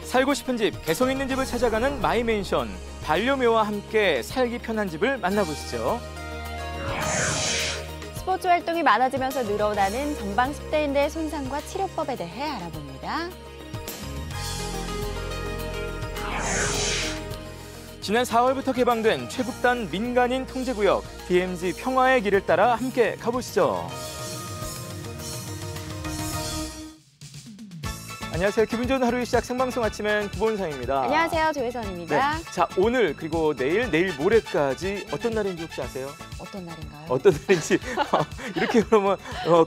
살고 싶은 집, 개성 있는 집을 찾아가는 마이맨션. 반려묘와 함께 살기 편한 집을 만나보시죠. 스포츠 활동이 많아지면서 늘어나는 전방 10대인의 손상과 치료법에 대해 알아봅니다. 지난 4월부터 개방된 최북단 민간인 통제구역 DMZ 평화의 길을 따라 함께 가보시죠. 안녕하세요. 기분 좋은 하루의 시작 생방송 아침엔 구본상입니다. 안녕하세요. 조혜선입니다. 네. 자, 오늘 그리고 내일 모레까지 어떤 날인지 혹시 아세요? 어떤 날인가요? 어떤 날인지 이렇게 그러면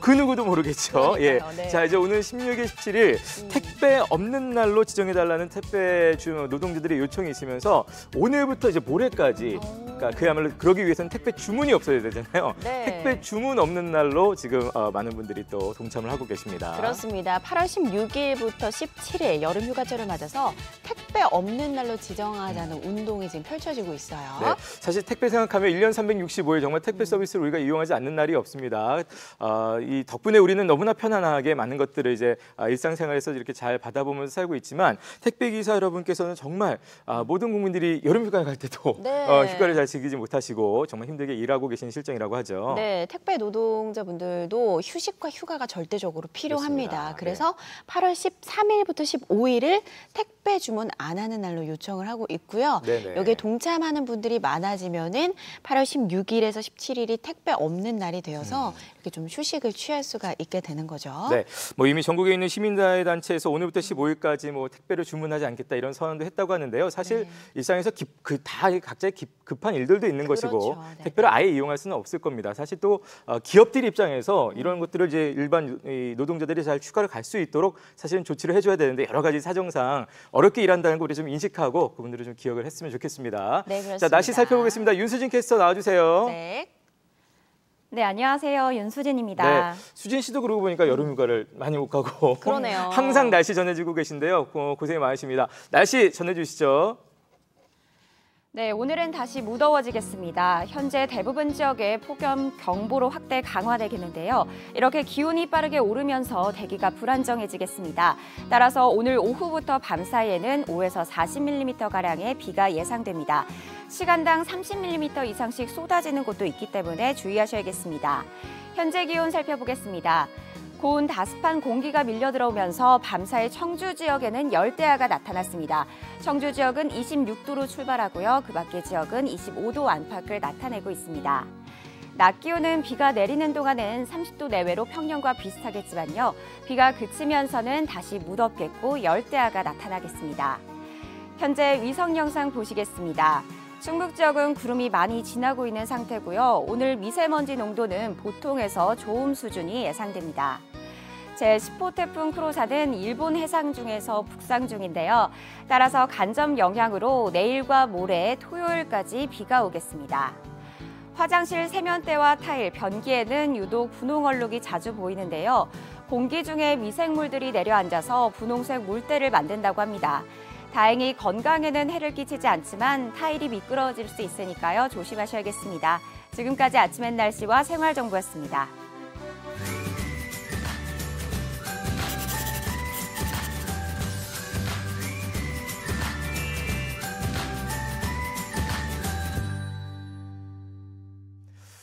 그 누구도 모르겠죠. 예. 네. 자, 이제 오늘 16일, 17일 택배 없는 날로 지정해달라는 택배 노동자들의 요청이 있으면서 오늘부터 이제 모레까지 그러니까 그야말로 그러기 위해서는 택배 주문이 없어야 되잖아요. 네. 택배 주문 없는 날로 지금 많은 분들이 또 동참을 하고 계십니다. 그렇습니다. 8월 16일부터 17일 여름휴가철을 맞아서 택배 없는 날로 지정하자는 운동이 지금 펼쳐지고 있어요. 네, 사실 택배 생각하면 1년 365일 정말 택배 서비스를 우리가 이용하지 않는 날이 없습니다. 이 덕분에 우리는 너무나 편안하게 많은 것들을 이제 일상생활에서 이렇게 잘 받아보면서 살고 있지만 택배 기사 여러분께서는 정말 모든 국민들이 여름휴가 갈 때도 네. 휴가를 잘 즐기지 못하시고 정말 힘들게 일하고 계신 실정이라고 하죠. 네, 택배 노동자분들도 휴식과 휴가가 절대적으로 필요합니다. 그렇습니다. 그래서 8월 13일부터 15일을 택배 주문 안 하는 날로 요청을 하고 있고요. 네네. 여기에 동참하는 분들이 많아지면은 8월 16일에서 17일이 택배 없는 날이 되어서 이렇게 좀 휴식을 취할 수가 있게 되는 거죠. 네, 뭐 이미 전국에 있는 시민사회단체에서 오늘부터 15일까지 뭐 택배를 주문하지 않겠다 이런 선언도 했다고 하는데요. 사실 일상에서 다 각자의 급한 일들도 있는 것이고 네. 택배를 아예 이용할 수는 없을 겁니다. 사실 또 기업들 입장에서 이런 것들을 이제 일반 노동자들이 잘 휴가를 갈 수 있도록 사실은 조치를 해줘야 되는데 여러 가지 사정상 어렵게 일한다는 걸 우리 좀 인식하고 그분들을 좀 기억을 했으면 좋겠습니다. 네, 그렇습니다. 자, 날씨 살펴보겠습니다. 윤수진 캐스터 나와주세요. 네, 안녕하세요. 윤수진입니다. 네, 수진 씨도 그러고 보니까 여름휴가를 많이 못 가고 그러네요. 항상 날씨 전해주고 계신데요. 고생이 많으십니다. 날씨 전해주시죠. 네, 오늘은 다시 무더워지겠습니다. 현재 대부분 지역에 폭염 경보로 확대 강화되겠는데요. 이렇게 기온이 빠르게 오르면서 대기가 불안정해지겠습니다. 따라서 오늘 오후부터 밤 사이에는 5에서 40mm가량의 비가 예상됩니다. 시간당 30mm 이상씩 쏟아지는 곳도 있기 때문에 주의하셔야겠습니다. 현재 기온 살펴보겠습니다. 고온 다습한 공기가 밀려 들어오면서 밤사이 청주 지역에는 열대야가 나타났습니다. 청주 지역은 26도로 출발하고요. 그 밖의 지역은 25도 안팎을 나타내고 있습니다. 낮 기온은 비가 내리는 동안은 30도 내외로 평년과 비슷하겠지만요. 비가 그치면서는 다시 무덥겠고 열대야가 나타나겠습니다. 현재 위성 영상 보시겠습니다. 충북 지역은 구름이 많이 지나고 있는 상태고요. 오늘 미세먼지 농도는 보통에서 좋음 수준이 예상됩니다. 제10호 태풍 크로사는 일본 해상 중에서 북상 중인데요. 따라서 간접 영향으로 내일과 모레 토요일까지 비가 오겠습니다. 화장실 세면대와 타일, 변기에는 유독 분홍 얼룩이 자주 보이는데요. 공기 중에 미생물들이 내려앉아서 분홍색 물때를 만든다고 합니다. 다행히 건강에는 해를 끼치지 않지만 타일이 미끄러질 수 있으니까요. 조심하셔야겠습니다. 지금까지 아침엔 날씨와 생활정보였습니다.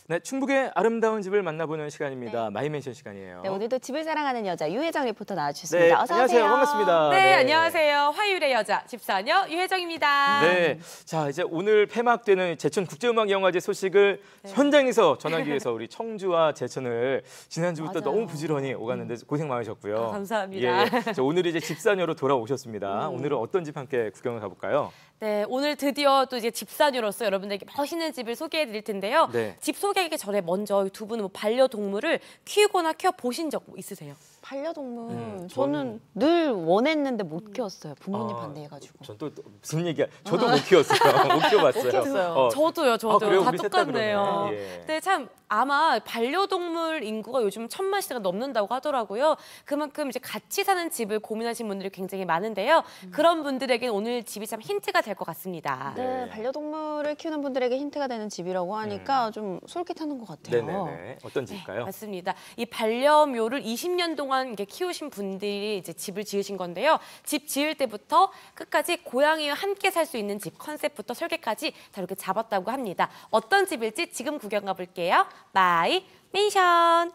네, 충북의 아름다운 집을 만나보는 시간입니다. 마이맨션 시간이에요. 네, 오늘도 집을 사랑하는 여자 유혜정 리포터 나와주셨습니다. 네, 어서 안녕하세요. 오세요. 반갑습니다. 네, 안녕하세요. 화요일의 여자 집사녀 유혜정입니다. 네, 자 이제 오늘 폐막되는 제천 국제음악영화제 소식을 현장에서 전하기 위해서 우리 청주와 제천을 지난주부터 맞아요. 너무 부지런히 오갔는데 고생 많으셨고요. 감사합니다. 예, 자, 오늘 이제 집사녀로 돌아오셨습니다. 오늘은 어떤 집 함께 구경을 가볼까요? 네, 오늘 드디어 또 이제 집사녀로서 여러분들에게 멋있는 집을 소개해 드릴 텐데요. 네. 집 소개하기 전에 먼저 두 분은 뭐 반려동물을 키우거나 키워보신 적 있으세요? 반려동물 저는 늘 원했는데 못 키웠어요. 부모님 아, 반대해가지고. 전 또 무슨 얘기야? 저도 못 키웠어요. 못 키워봤어요. 못 키웠어요. 저도요. 그래요? 다 우리 셋 다 똑같네요. 그러네. 예. 근데 참 아마 반려동물 인구가 요즘 1000만 시대가 넘는다고 하더라고요. 그만큼 이제 같이 사는 집을 고민하시는 분들이 굉장히 많은데요. 그런 분들에게는 오늘 집이 참 힌트가 될 될 것 같습니다. 네, 네. 반려동물을 키우는 분들에게 힌트가 되는 집이라고 하니까 좀 솔깃하는 것 같아요. 네네네. 어떤 집일까요? 맞습니다. 이 반려묘를 20년 동안 이렇게 키우신 분들이 이제 집을 지으신 건데요. 집 지을 때부터 끝까지 고양이와 함께 살 수 있는 집 컨셉부터 설계까지 다 이렇게 잡았다고 합니다. 어떤 집일지 지금 구경 가볼게요. 마이 맨션.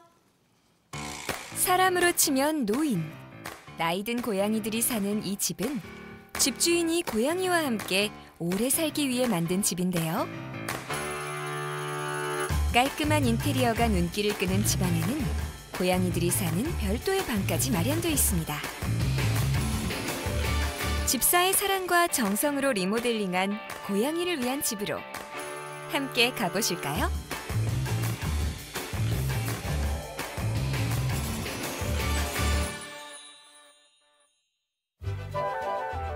사람으로 치면 노인. 나이든 고양이들이 사는 이 집은 집주인이 고양이와 함께 오래 살기 위해 만든 집인데요. 깔끔한 인테리어가 눈길을 끄는 집 안에는 고양이들이 사는 별도의 방까지 마련되어 있습니다. 집사의 사랑과 정성으로 리모델링한 고양이를 위한 집으로 함께 가보실까요?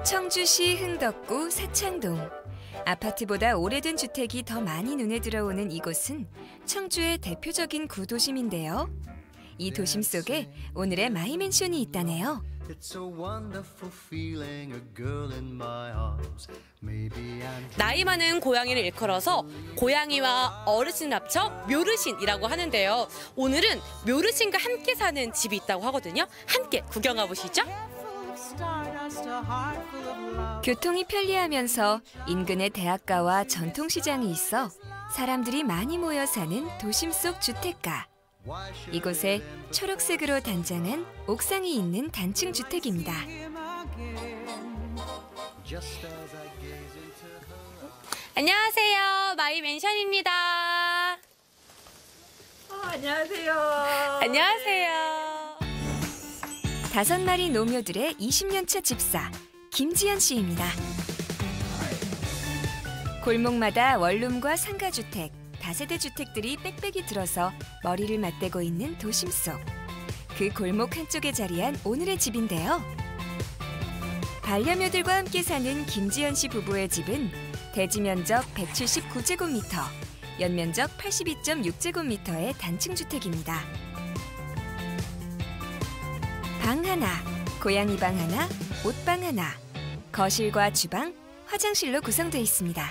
청주시 흥덕구 사창동. 아파트보다 오래된 주택이 더 많이 눈에 들어오는 이곳은 청주의 대표적인 구도심인데요. 이 도심 속에 오늘의 마이맨션이 있다네요. It's a wonderful feeling, a girl in my arms. Maybe I'm 나이 많은 고양이를 일컬어서 고양이와 어르신을 합쳐 묘르신이라고 하는데요. 오늘은 묘르신과 함께 사는 집이 있다고 하거든요. 함께 구경 가보시죠. 교통이 편리하면서 인근에 대학가와 전통시장이 있어 사람들이 많이 모여 사는 도심 속 주택가. 이곳에 초록색으로 단장한 옥상이 있는 단층 주택입니다. just as I gaze into her. 안녕하세요. 마이 맨션입니다. 안녕하세요. 안녕하세요. 5마리 노묘들의 20년차 집사 김지연 씨입니다. 골목마다 원룸과 상가주택, 다세대 주택들이 빽빽이 들어서 머리를 맞대고 있는 도심 속. 그 골목 한쪽에 자리한 오늘의 집인데요. 반려묘들과 함께 사는 김지연 씨 부부의 집은 대지 면적 179제곱미터, 연면적 82.6제곱미터의 단층 주택입니다. 방 하나, 고양이 방 하나, 옷방 하나, 거실과 주방, 화장실로 구성되어 있습니다.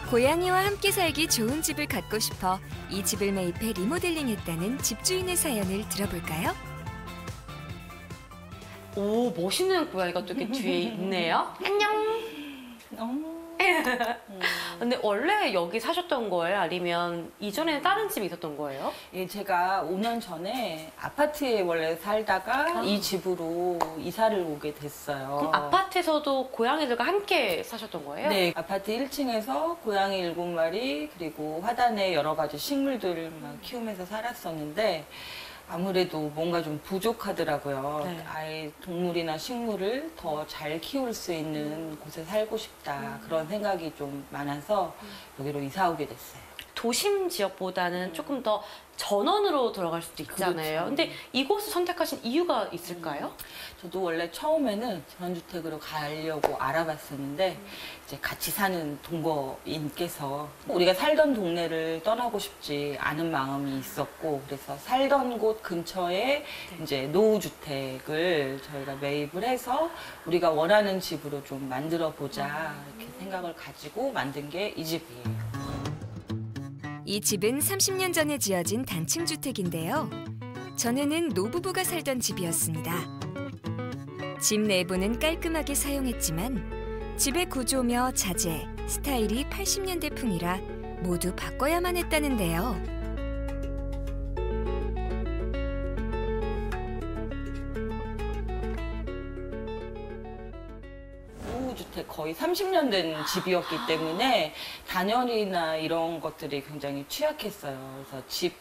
고양이와 함께 살기 좋은 집을 갖고 싶어 이 집을 매입해 리모델링했다는 집주인의 사연을 들어볼까요? 오, 멋있는 고양이가 또 이렇게 뒤에 있네요. 안녕. 근데 원래 여기 사셨던 거예요? 아니면 이전에 다른 집이 있었던 거예요? 예, 제가 5년 전에 아파트에 원래 살다가 이 집으로 이사를 오게 됐어요. 그럼 아파트에서도 고양이들과 함께 사셨던 거예요? 네, 아파트 1층에서 고양이 7마리 그리고 화단에 여러 가지 식물들을 막 키우면서 살았었는데 아무래도 뭔가 좀 부족하더라고요. 네. 아예 동물이나 식물을 더 잘 키울 수 있는 곳에 살고 싶다. 그런 생각이 좀 많아서 여기로 이사 오게 됐어요. 도심 지역보다는 조금 더 전원으로 들어갈 수도 있잖아요. 그렇죠. 근데 이곳을 선택하신 이유가 있을까요? 저도 원래 처음에는 전원주택으로 가려고 알아봤었는데 이제 같이 사는 동거인께서 우리가 살던 동네를 떠나고 싶지 않은 마음이 있었고 그래서 살던 곳 근처에 이제 노후주택을 저희가 매입을 해서 우리가 원하는 집으로 좀 만들어 보자 이렇게 생각을 가지고 만든 게 이 집이에요. 이 집은 30년 전에 지어진 단층 주택인데요. 전에는 노부부가 살던 집이었습니다. 집 내부는 깔끔하게 사용했지만 집의 구조며 자재, 스타일이 80년대풍이라 모두 바꿔야만 했다는데요. 주택 거의 30년 된 집이었기 때문에 단열이나 이런 것들이 굉장히 취약했어요. 그래서 집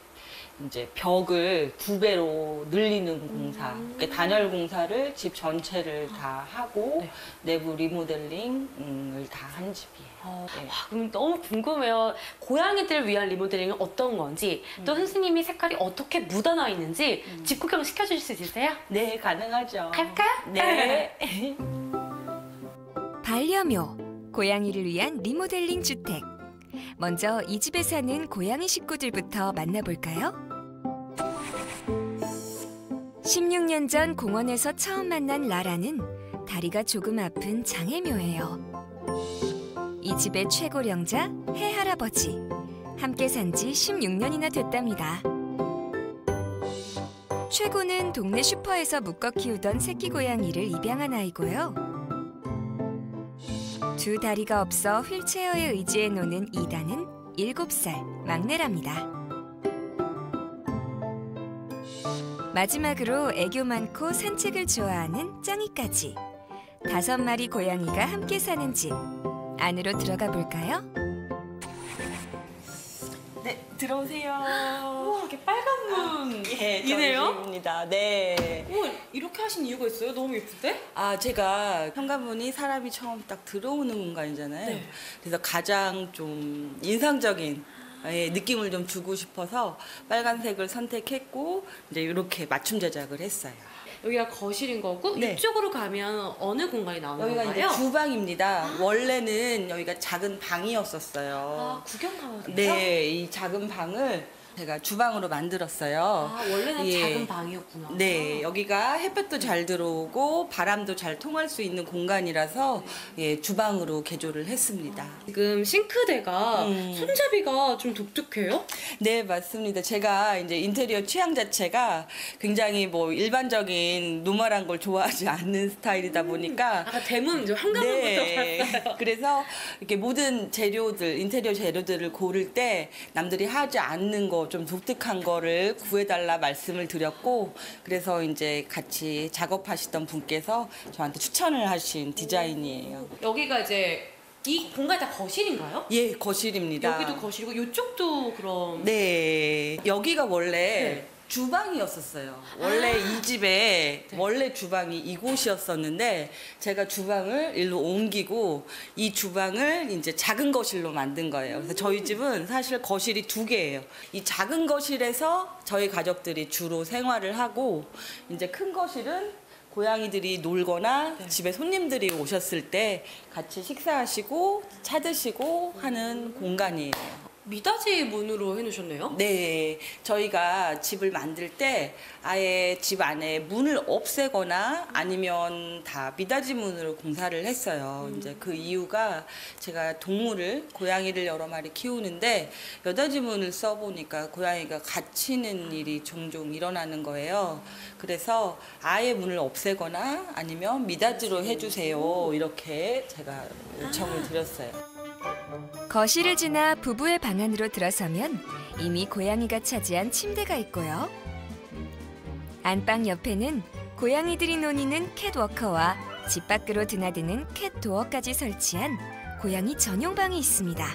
이제 벽을 2배로 늘리는 공사, 그러니까 단열 공사를 집 전체를 다 하고 네. 내부 리모델링을 다 한 집이에요. 네. 그럼 너무 궁금해요. 고양이들을 위한 리모델링은 어떤 건지, 또 선생님이 색깔이 어떻게 묻어나 있는지 집 구경 시켜주실 수 있으세요? 네, 가능하죠. 갈까요? 네. 반려묘, 고양이를 위한 리모델링 주택. 먼저 이 집에 사는 고양이 식구들부터 만나볼까요? 16년 전 공원에서 처음 만난 라라는 다리가 조금 아픈 장애묘예요. 이 집의 최고령자 해할아버지. 함께 산 지 16년이나 됐답니다. 최고는 동네 슈퍼에서 묶어 키우던 새끼 고양이를 입양한 아이고요. 두 다리가 없어 휠체어에 의지해 노는 이단은 7살 막내랍니다. 마지막으로 애교 많고 산책을 좋아하는 짱이까지 5마리 고양이가 함께 사는 집. 안으로 들어가 볼까요? 네, 들어오세요. 우와, 이렇게 빨간 문. 예, 이네요? 입니다. 네. 오, 이렇게 하신 이유가 있어요? 너무 예쁜데? 제가 현관문이 사람이 처음 딱 들어오는 공간이잖아요. 네. 그래서 가장 좀 인상적인 느낌을 좀 주고 싶어서 빨간색을 선택했고 이제 이렇게 맞춤 제작을 했어요. 여기가 거실인 거고 네. 이쪽으로 가면 어느 공간이 나오는 여기가 이제 건가요? 주방입니다. 원래는 여기가 작은 방이었었어요. 아, 구경 가면 돼요? 네, 이 작은 방을 제가 주방으로 만들었어요. 아, 원래는 예. 작은 방이었구나. 네, 여기가 햇볕도 잘 들어오고 바람도 잘 통할 수 있는 공간이라서 예, 주방으로 개조를 했습니다. 지금 싱크대가 손잡이가 좀 독특해요? 네, 맞습니다. 제가 이제 인테리어 취향 자체가 굉장히 뭐 일반적인 노멀한 걸 좋아하지 않는 스타일이다 보니까 아까 대문 이제 현관문부터 봤어요. 그래서 이렇게 모든 재료들, 인테리어 재료들을 고를 때 남들이 하지 않는 거 좀 독특한 거를 구해달라 말씀을 드렸고 그래서 이제 같이 작업하시던 분께서 저한테 추천을 하신 디자인이에요. 여기가 이제 이 공간이 다 거실인가요? 예, 거실입니다. 여기도 거실이고 이쪽도 그럼 네, 여기가 원래 주방이었었어요. 원래 이 집에 원래 주방이 이곳이었었는데 제가 주방을 일로 옮기고 이 주방을 이제 작은 거실로 만든 거예요. 그래서 저희 집은 사실 거실이 2개예요. 이 작은 거실에서 저희 가족들이 주로 생활을 하고 이제 큰 거실은 고양이들이 놀거나 집에 손님들이 오셨을 때 같이 식사하시고 차 드시고 하는 공간이에요. 미닫이 문으로 해놓으셨네요? 네, 저희가 집을 만들 때 아예 집 안에 문을 없애거나 아니면 다 미닫이 문으로 공사를 했어요. 이제 그 이유가 제가 동물을, 고양이를 여러 마리 키우는데 여닫이 문을 써보니까 고양이가 갇히는 일이 종종 일어나는 거예요. 그래서 아예 문을 없애거나 아니면 미닫이로 해주세요. 이렇게 제가 요청을 드렸어요. 거실을 지나 부부의 방 안으로 들어서면 이미 고양이가 차지한 침대가 있고요. 안방 옆에는 고양이들이 노니는 캣워커와 집 밖으로 드나드는 캣도어까지 설치한 고양이 전용 방이 있습니다.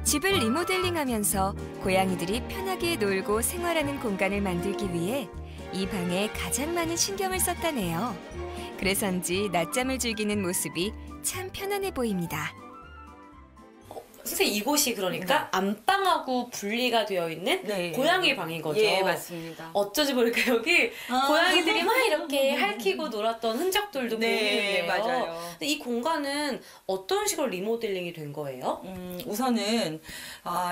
집을 리모델링하면서 고양이들이 편하게 놀고 생활하는 공간을 만들기 위해 이 방에 가장 많은 신경을 썼다네요. 그래서인지 낮잠을 즐기는 모습이 참 편안해 보입니다. 선생님 이곳이 그러니까 안방하고 분리가 되어 있는 네. 고양이 방인 거죠? 예, 맞습니다. 어쩌지 모르니까 여기 고양이들이 막 이렇게 핥히고 놀았던 흔적들도 네, 보이는데요. 맞아요. 근데 이 공간은 어떤 식으로 리모델링이 된 거예요? 우선은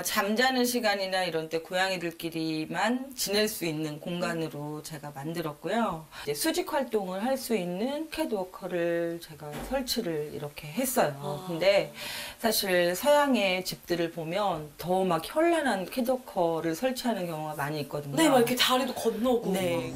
잠자는 시간이나 이런 때 고양이들끼리만 지낼 수 있는 공간으로 제가 만들었고요. 이제 수직 활동을 할 수 있는 캣워커를 제가 설치를 이렇게 했어요. 근데 사실 서양의 집들을 보면 더 막 현란한 캣워커를 설치하는 경우가 많이 있거든요. 네, 막 이렇게 다리도 건너고. 네.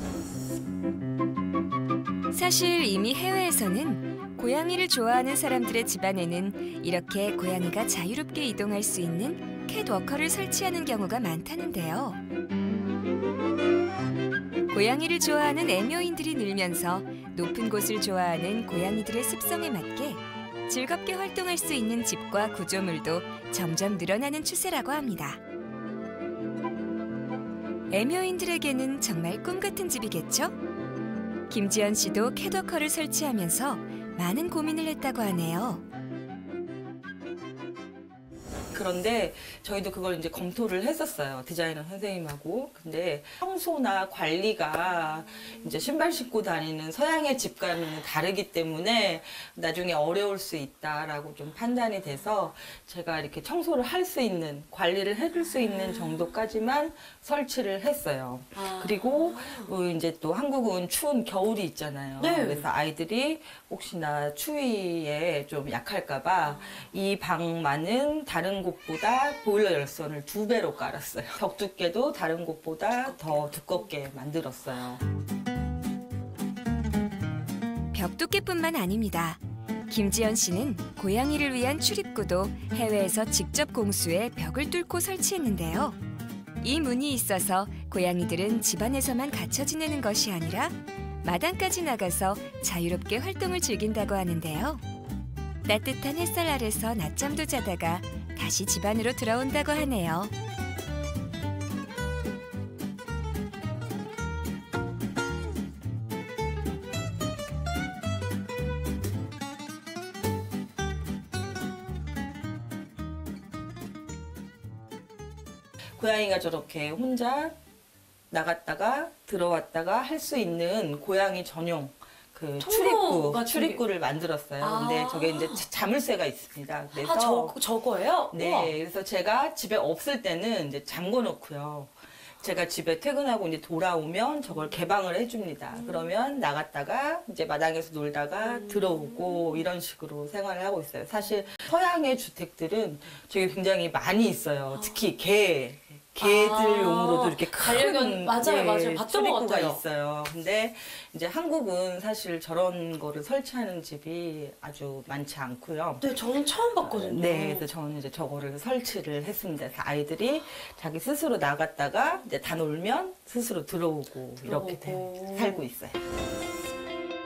사실 이미 해외에서는 고양이를 좋아하는 사람들의 집안에는 이렇게 고양이가 자유롭게 이동할 수 있는 캣워커를 설치하는 경우가 많다는데요. 고양이를 좋아하는 애묘인들이 늘면서 높은 곳을 좋아하는 고양이들의 습성에 맞게 즐겁게 활동할 수 있는 집과 구조물도 점점 늘어나는 추세라고 합니다. 애묘인들에게는 정말 꿈 같은 집이겠죠? 김지연 씨도 캣워커를 설치하면서 많은 고민을 했다고 하네요. 그런데 저희도 그걸 이제 검토를 했었어요. 디자이너 선생님하고. 근데 청소나 관리가 이제 신발 신고 다니는 서양의 집과는 다르기 때문에 나중에 어려울 수 있다라고 좀 판단이 돼서 제가 이렇게 청소를 할 수 있는, 관리를 해줄 수 있는 정도까지만 설치를 했어요. 그리고 이제 또 한국은 추운 겨울이 있잖아요. 그래서 아이들이 혹시나 추위에 좀 약할까봐 이 방만은 다른 곳보다 보일러 열선을 2배로 깔았어요. 벽 두께도 다른 곳보다 더 두껍게 만들었어요. 벽 두께뿐만 아닙니다. 김지연 씨는 고양이를 위한 출입구도 해외에서 직접 공수해 벽을 뚫고 설치했는데요. 이 문이 있어서 고양이들은 집안에서만 갇혀 지내는 것이 아니라 마당까지 나가서 자유롭게 활동을 즐긴다고 하는데요. 따뜻한 햇살 아래서 낮잠도 자다가 다시 집 안으로 들어온다고 하네요. 고양이가 저렇게 혼자 나갔다가 들어왔다가 할 수 있는 고양이 전용 그 출입구를 만들었어요. 근데 저게 이제 자물쇠가 있습니다. 그래서 저거예요? 네, 우와. 그래서 제가 집에 없을 때는 이제 잠궈 놓고요. 제가 집에 퇴근하고 이제 돌아오면 저걸 개방을 해줍니다. 그러면 나갔다가 이제 마당에서 놀다가 들어오고 이런 식으로 생활을 하고 있어요. 사실 서양의 주택들은 저게 굉장히 많이 있어요. 특히 개들용으로도 이렇게 큰 맞아요. 봤던 것 출입구가 같아요. 있어요. 근데 이제 한국은 사실 저런 거를 설치하는 집이 아주 많지 않고요. 네, 저는 처음 봤거든요. 네, 그래서 저는 이제 저거를 설치를 했습니다. 그래서 아이들이 자기 스스로 나갔다가 이제 다 놀면 스스로 들어오고 이렇게 살고 있어요.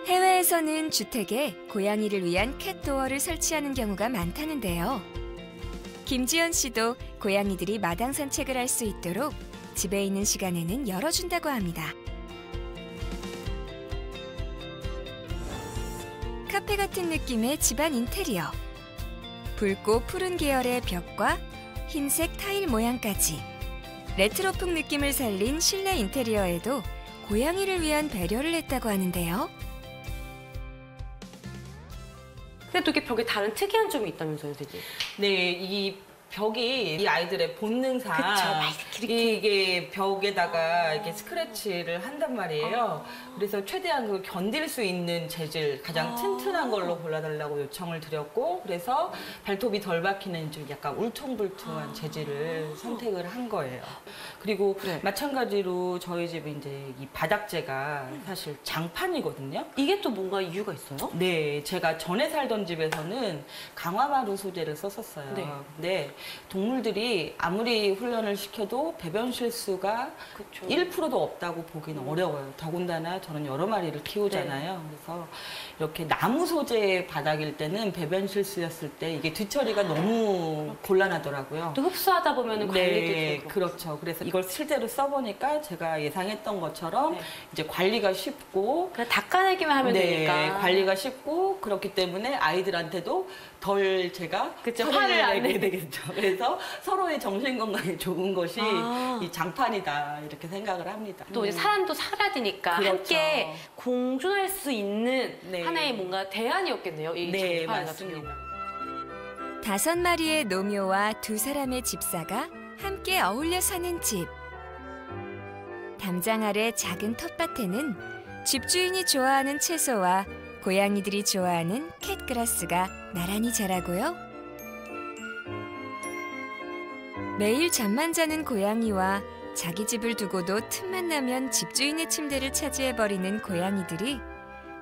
해외에서는 주택에 고양이를 위한 캣도어를 설치하는 경우가 많다는데요. 김지연 씨도 고양이들이 마당 산책을 할 수 있도록 집에 있는 시간에는 열어준다고 합니다. 카페 같은 느낌의 집안 인테리어. 붉고 푸른 계열의 벽과 흰색 타일 모양까지 레트로풍 느낌을 살린 실내 인테리어에도 고양이를 위한 배려를 했다고 하는데요. 근데 또 이게 벽에 다른 특이한 점이 있다면서요, 선생님? 네, 이 벽이 이 아이들의 본능상 이게 벽에다가 이렇게 스크래치를 한단 말이에요. 그래서 최대한 그걸 견딜 수 있는 재질, 가장 튼튼한 걸로 골라달라고 요청을 드렸고, 그래서 발톱이 덜 박히는 좀 약간 울퉁불퉁한 재질을 선택을 한 거예요. 그리고 마찬가지로 저희 집은 이제 이 바닥재가 사실 장판이거든요. 이게 또 뭔가 이유가 있어요? 네, 제가 전에 살던 집에서는 강화마루 소재를 썼었어요. 네. 근데 동물들이 아무리 훈련을 시켜도 배변 실수가 1%도 없다고 보기는 어려워요. 더군다나 저는 여러 마리를 키우잖아요. 그래서 이렇게 나무 소재 바닥일 때는 배변 실수였을 때 이게 뒤처리가 너무 곤란하더라고요. 또 흡수하다 보면 관리도 네, 좀 그렇죠. 그래서 이걸 실제로 써보니까 제가 예상했던 것처럼 이제 관리가 쉽고 그냥 닦아내기만 하면 되니까. 관리가 쉽고 그렇기 때문에 아이들한테도 덜 제가 화를 안 내게 되겠죠. 그래서 서로의 정신 건강에 좋은 것이 이 장판이다 이렇게 생각을 합니다. 또 이제 사람도 살아야 되니까 그렇죠. 함께 공존할 수 있는 네. 하나의 뭔가 대안이었겠네요. 이 네, 장판 같은 맞습니다. 경우. 5마리의 노묘와 2사람의 집사가 함께 어울려 사는 집. 담장 아래 작은 텃밭에는 집주인이 좋아하는 채소와 고양이들이 좋아하는 캣그라스가 나란히 자라고요. 매일 잠만 자는 고양이와 자기 집을 두고도 틈만 나면 집주인의 침대를 차지해버리는 고양이들이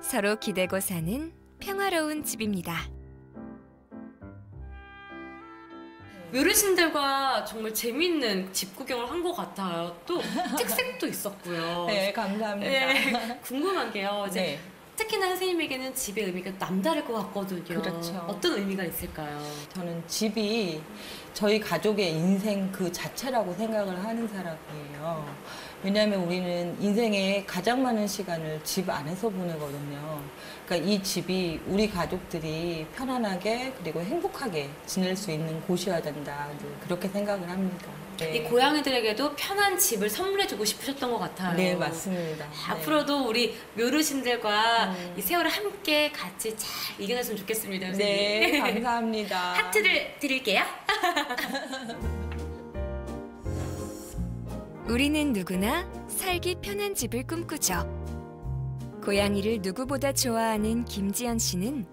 서로 기대고 사는 평화로운 집입니다. 어르신들과 정말 재밌는 집 구경을 한 것 같아요. 또 특색도 있었고요. 네, 감사합니다. 네, 궁금한 게요. 이제 네. 특히나 선생님에게는 집의 의미가 남다를 것 같거든요. 그렇죠. 어떤 의미가 있을까요? 저는 집이 저희 가족의 인생 그 자체라고 생각을 하는 사람이에요. 왜냐하면 우리는 인생의 가장 많은 시간을 집 안에서 보내거든요. 그러니까 이 집이 우리 가족들이 편안하게 그리고 행복하게 지낼 수 있는 곳이어야 된다. 그렇게 생각을 합니다. 네. 이 고양이들에게도 편한 집을 선물해주고 싶으셨던 것 같아요. 네, 맞습니다. 앞으로도 우리 묘르신들과 이 세월을 함께 같이 잘 이겨냈으면 좋겠습니다. 선생님. 네, 감사합니다. 하트를 드릴게요. 우리는 누구나 살기 편한 집을 꿈꾸죠. 고양이를 누구보다 좋아하는 김지연 씨는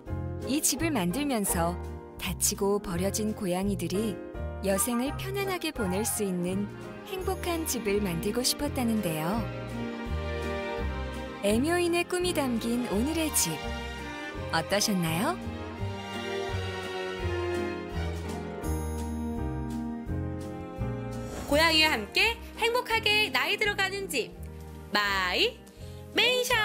이 집을 만들면서 다치고 버려진 고양이들이 여생을 편안하게 보낼 수 있는 행복한 집을 만들고 싶었다는데요. 애묘인의 꿈이 담긴 오늘의 집, 어떠셨나요? 고양이와 함께 행복하게 나이 들어가는 집 마이 맨션.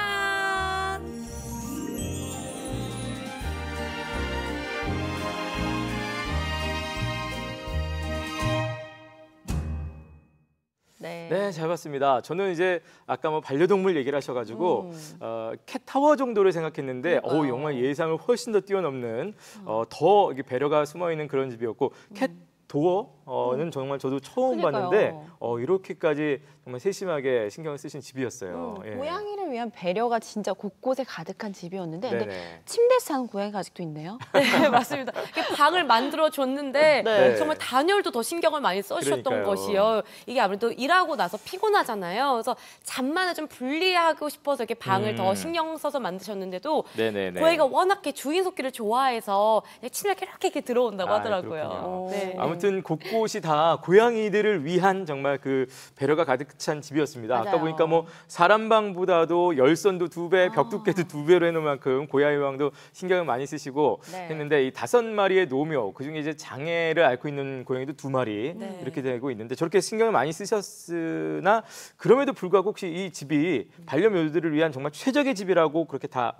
네, 잘 봤습니다. 저는 이제 아까 뭐 반려동물 얘기를 하셔가지고 캣타워 정도를 생각했는데 정말 예상을 훨씬 더 뛰어넘는 더 이게 배려가 숨어 있는 그런 집이었고 캣 도어는 정말 저도 처음 그러니까요. 봤는데 이렇게까지 정말 세심하게 신경을 쓰신 집이었어요. 예. 고양이를 위한 배려가 진짜 곳곳에 가득한 집이었는데 근데 네네. 침대에 사는 고양이가 아직도 있네요. 네, 맞습니다. 이렇게 방을 만들어 줬는데 네. 정말 단열도 더 신경을 많이 써주셨던 그러니까요. 것이요. 이게 아무래도 일하고 나서 피곤하잖아요. 그래서 잠만을 좀 분리하고 싶어서 이렇게 방을 더 신경 써서 만드셨는데도 네네네. 고양이가 워낙 주인 속기를 좋아해서 침대에 이렇게 들어온다고 아, 하더라고요. 그렇군요. 네. 아무튼 곳곳이 다 고양이들을 위한 정말 그 배려가 가득 찬 집이었습니다. 아까 맞아요. 보니까 뭐 사람 방보다도 열선도 2배, 벽 두께도 2배로 해놓은 만큼 고양이 방도 신경을 많이 쓰시고 네. 했는데 이 5마리의 노묘 그중에 이제 장애를 앓고 있는 고양이도 2마리 네. 이렇게 되고 있는데 저렇게 신경을 많이 쓰셨으나 그럼에도 불구하고 혹시 이 집이 반려묘들을 위한 정말 최적의 집이라고 그렇게 다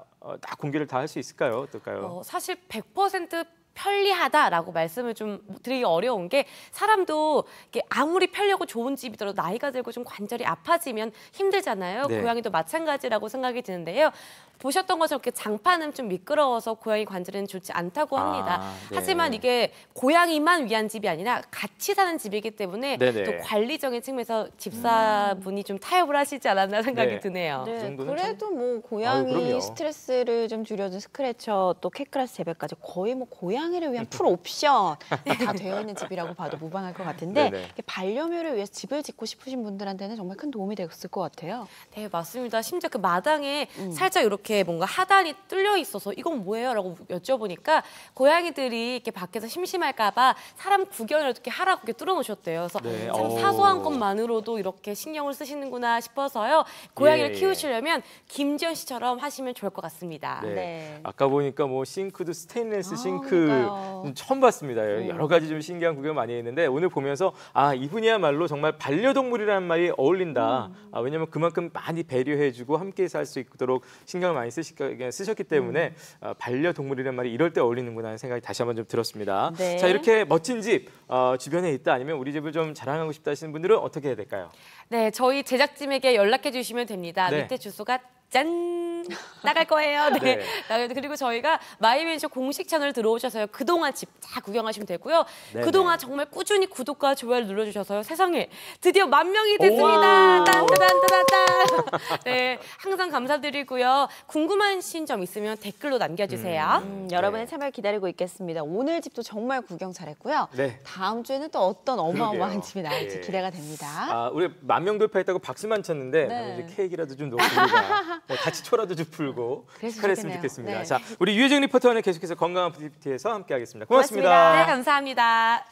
공개를 다 할 수 있을까요? 어떨까요? 사실 100% 편리하다라고 말씀을 좀 드리기 어려운 게 사람도 이게 아무리 편리하고 좋은 집이더라도 나이가 들고 좀 관절이 아파지면 힘들잖아요. 네. 고양이도 마찬가지라고 생각이 드는데요. 보셨던 것처럼 이렇게 장판은 좀 미끄러워서 고양이 관절에는 좋지 않다고 합니다. 네. 하지만 이게 고양이만 위한 집이 아니라 같이 사는 집이기 때문에 네네. 또 관리적인 측면에서 집사분이 좀 타협을 하시지 않았나 생각이 네. 드네요. 네, 정도는 그래도 뭐 고양이 그럼요. 스트레스를 좀 줄여준 스크래처 또 캣클래스 재배까지 거의 뭐 고양이를 위한 풀 옵션 다 되어 있는 집이라고 봐도 무방할 것 같은데 네네. 이렇게 반려묘를 위해서 집을 짓고 싶으신 분들한테는 정말 큰 도움이 됐을 것 같아요. 네, 맞습니다. 심지어 그 마당에 살짝 이렇게 뭔가 하단이 뚫려 있어서 이건 뭐예요? 라고 여쭤보니까 고양이들이 이렇게 밖에서 심심할까봐 사람 구경을 이렇게 하라고 이렇게 뚫어놓으셨대요. 그래서 네. 참 오. 사소한 것만으로도 이렇게 신경을 쓰시는구나 싶어서요. 고양이를 예, 예. 키우시려면 김지연 씨처럼 하시면 좋을 것 같습니다. 네. 네. 아까 보니까 뭐 싱크도 스테인레스 싱크 그러니까요. 처음 봤습니다. 여러 가지 좀 신기한 구경 많이 했는데 오늘 보면서 이분이야말로 정말 반려동물이라는 말이 어울린다. 왜냐하면 그만큼 많이 배려해주고 함께 살 수 있도록 신경을 많이 쓰셨기 때문에 반려동물이라는 말이 이럴 때 어울리는구나 하는 생각이 다시 한번 좀 들었습니다. 네. 자, 이렇게 멋진 집 주변에 있다 아니면 우리 집을 좀 자랑하고 싶다 하시는 분들은 어떻게 해야 될까요? 네, 저희 제작진에게 연락해 주시면 됩니다. 네. 밑에 주소가 짠! 나갈 거예요. 네. 네. 그리고 저희가 마이맨쇼 공식 채널 들어오셔서요. 그동안 집 다 구경하시면 되고요. 네네. 그동안 정말 꾸준히 구독과 좋아요를 눌러주셔서요. 세상에 드디어 10,000명이 됐습니다. 딴따단따단따. 네, 항상 감사드리고요. 궁금하신 점 있으면 댓글로 남겨주세요. 여러분의 참여 기다리고 있겠습니다. 오늘 집도 정말 구경 잘했고요. 네. 다음 주에는 또 어떤 어마어마한 그러게요. 집이 나올지 예. 기대가 됩니다. 우리 10,000명 돌파했다고 박수만 쳤는데 네. 이제 케이크라도 좀 넣고 우리가 같이 초라도 좀 풀고 그랬으면 축하했으면 좋겠네요. 좋겠습니다. 네. 자, 우리 유혜정 리포터는 계속해서 건강한 뷰티에서 함께하겠습니다. 고맙습니다. 네, 감사합니다.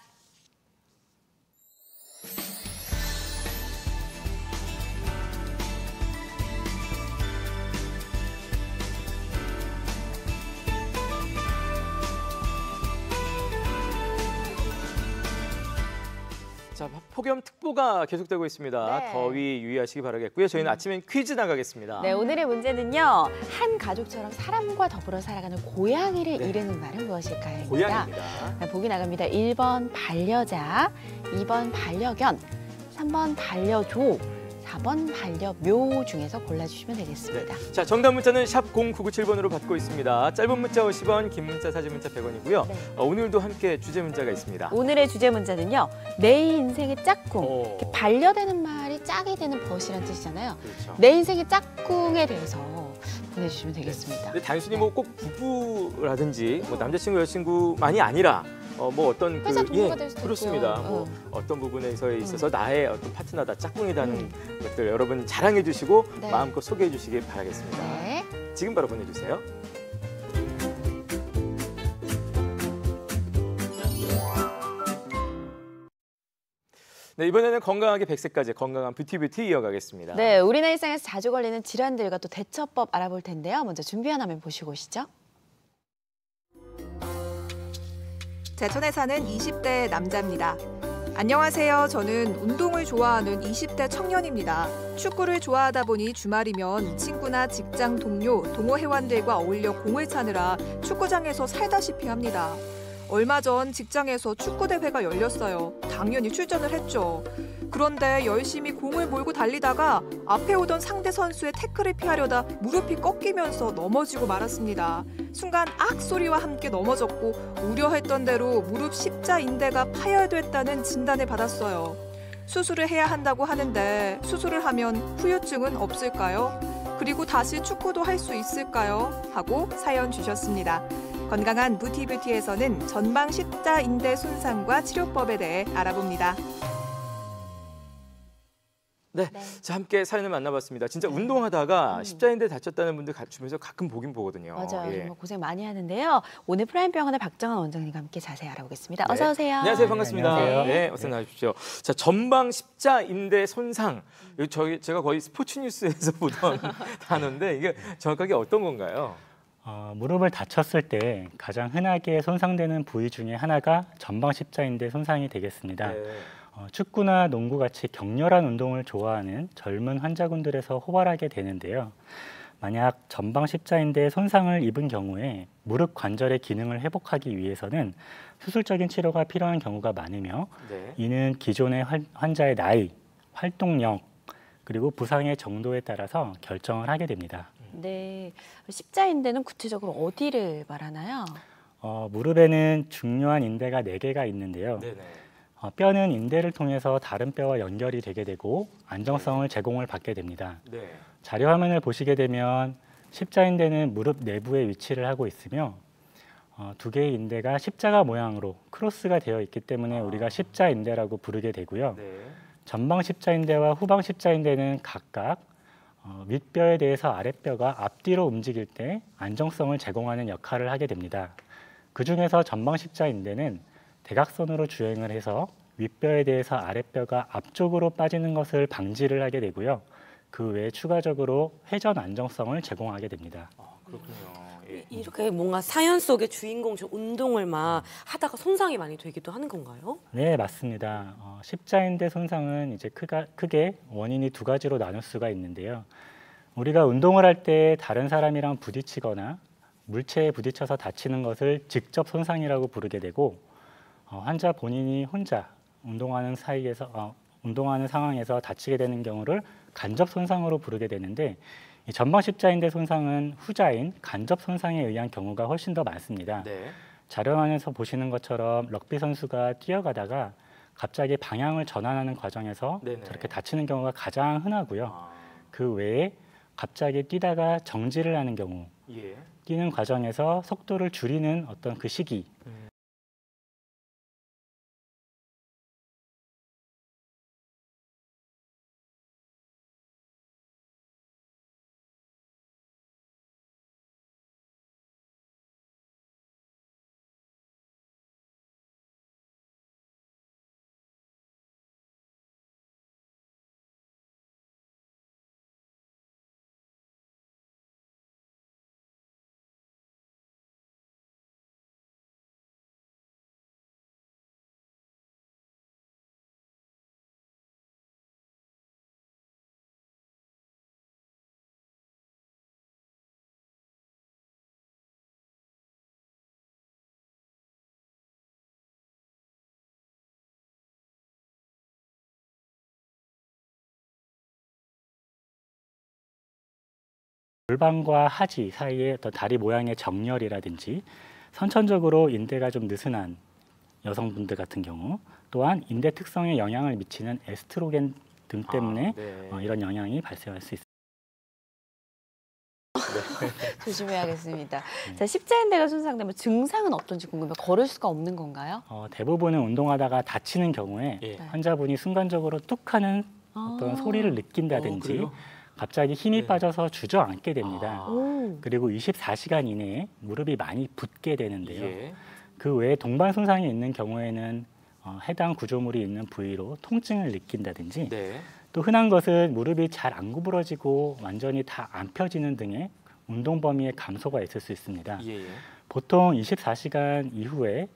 자, 폭염특보가 계속되고 있습니다. 네. 더위 유의하시기 바라겠고요. 저희는 아침엔 퀴즈 나가겠습니다. 네, 오늘의 문제는요. 한 가족처럼 사람과 더불어 살아가는 고양이를 네. 이르는 말은 무엇일까요? 고양이입니다. 네, 보기 나갑니다. 1번 반려자, 2번 반려견, 3번 반려조, 4번 반려묘 중에서 골라주시면 되겠습니다. 네. 자, 정답 문자는 샵 0997번으로 받고 있습니다. 짧은 문자 50원, 긴 문자, 사진 문자 100원이고요. 네. 오늘도 함께 주제 문자가 있습니다. 오늘의 주제 문자는요. 내 인생의 짝꿍. 오. 이렇게 반려되는 말이 짝이 되는 벗이라는 뜻이잖아요. 그렇죠. 내 인생의 짝꿍에 대해서 보내주시면 되겠습니다. 근데 단순히 뭐 꼭 부부라든지 뭐 남자친구, 여자친구만이 아니라 뭐 어떤 회사 동료가 될 수도 그렇습니다. 있고요. 뭐 어떤 부분에서 있어서 나의 어떤 파트너다, 짝꿍이라는 것들 여러분 자랑해 주시고 네. 마음껏 소개해 주시길 바라겠습니다. 네. 지금 바로 보내주세요. 네, 이번에는 건강하게 100세까지 건강한 뷰티 이어가겠습니다. 네, 우리나라 일상에서 자주 걸리는 질환들과 또 대처법 알아볼 텐데요. 먼저 준비한 화면 보시고 오시죠. 제천에 사는 20대 남자입니다. 안녕하세요. 저는 운동을 좋아하는 20대 청년입니다. 축구를 좋아하다 보니 주말이면 친구나 직장 동료, 동호 회원들과 어울려 공을 차느라 축구장에서 살다시피 합니다. 얼마 전 직장에서 축구대회가 열렸어요. 당연히 출전을 했죠. 그런데 열심히 공을 몰고 달리다가 앞에 오던 상대 선수의 태클을 피하려다 무릎이 꺾이면서 넘어지고 말았습니다. 순간 악 소리와 함께 넘어졌고 우려했던 대로 무릎 십자인대가 파열됐다는 진단을 받았어요. 수술을 해야 한다고 하는데 수술을 하면 후유증은 없을까요? 그리고 다시 축구도 할 수 있을까요? 하고 사연 주셨습니다. 건강한 뷰티에서는 전방 십자인대 손상과 치료법에 대해 알아봅니다. 네, 자 함께 사연을 만나봤습니다. 진짜 운동하다가 십자인대 다쳤다는 분들 주변에서 가끔 보긴 보거든요. 맞아요. 예. 정말 고생 많이 하는데요. 오늘 프라임병원의 박정환 원장님과 함께 자세히 알아보겠습니다. 네. 어서 오세요. 안녕하세요, 반갑습니다. 안녕하세요. 네, 어서 나와주십시오. 자, 전방 십자인대 손상. 제가 거의 스포츠 뉴스에서 보던 단어인데 이게 정확하게 어떤 건가요? 무릎을 다쳤을 때 가장 흔하게 손상되는 부위 중에 하나가 전방 십자인대 손상이 되겠습니다. 네. 축구나 농구 같이 격렬한 운동을 좋아하는 젊은 환자분들에서 호발하게 되는데요. 만약 전방 십자인대 손상을 입은 경우에 무릎 관절의 기능을 회복하기 위해서는 수술적인 치료가 필요한 경우가 많으며 네. 이는 기존의 환자의 나이, 활동력, 그리고 부상의 정도에 따라서 결정을 하게 됩니다. 네, 십자인대는 구체적으로 어디를 말하나요? 무릎에는 중요한 인대가 4개가 있는데요. 네네. 뼈는 인대를 통해서 다른 뼈와 연결이 되게 되고 안정성을 제공을 받게 됩니다. 네. 자료 화면을 보시게 되면 십자인대는 무릎 내부에 위치를 하고 있으며 2개의 인대가 십자가 모양으로 크로스가 되어 있기 때문에 우리가 십자인대라고 부르게 되고요. 네. 전방 십자인대와 후방 십자인대는 각각 윗뼈에 대해서 아랫뼈가 앞뒤로 움직일 때 안정성을 제공하는 역할을 하게 됩니다. 그중에서 전방 십자인대는 대각선으로 주행을 해서 윗뼈에 대해서 아랫뼈가 앞쪽으로 빠지는 것을 방지를 하게 되고요. 그 외에 추가적으로 회전 안정성을 제공하게 됩니다. 그렇군요. 예. 이렇게 뭔가 사연 속의 주인공 운동을 막 하다가 손상이 많이 되기도 하는 건가요? 네, 맞습니다. 십자인대 손상은 이제 크게 원인이 2가지로 나눌 수가 있는데요. 우리가 운동을 할 때 다른 사람이랑 부딪히거나 물체에 부딪혀서 다치는 것을 직접 손상이라고 부르게 되고 환자 본인이 혼자 운동하는 상황에서 다치게 되는 경우를 간접 손상으로 부르게 되는데 이 전방 십자인대 손상은 후자인 간접 손상에 의한 경우가 훨씬 더 많습니다. 네. 자료화면에서 보시는 것처럼 럭비 선수가 뛰어가다가 갑자기 방향을 전환하는 과정에서 네네. 저렇게 다치는 경우가 가장 흔하고요. 아, 그 외에 갑자기 뛰다가 정지를 하는 경우, 예. 뛰는 과정에서 속도를 줄이는 어떤 그 시기, 골반과 하지 사이의 어떤 다리 모양의 정렬이라든지 선천적으로 인대가 좀 느슨한 여성분들 같은 경우, 또한 인대 특성에 영향을 미치는 에스트로겐 등 때문에 이런 영향이 발생할 수 있습니다. 조심해야겠습니다. 자, 십자인대가 손상되면 증상은 어떤지 궁금해요. 걸을 수가 없는 건가요? 대부분은 운동하다가 다치는 경우에 환자분이 순간적으로 뚝 하는 어떤 소리를 느낀다든지 갑자기 힘이 빠져서 주저앉게 됩니다. 그리고 24시간 이내에 무릎이 많이 붓게 되는데요. 그 외에 동반 손상이 있는 경우에는 해당 구조물이 있는 부위로 통증을 느낀다든지 또 흔한 것은 무릎이 잘 안 구부러지고 완전히 다 안 펴지는 등의 운동 범위의 감소가 있을 수 있습니다. 보통 24시간 이후에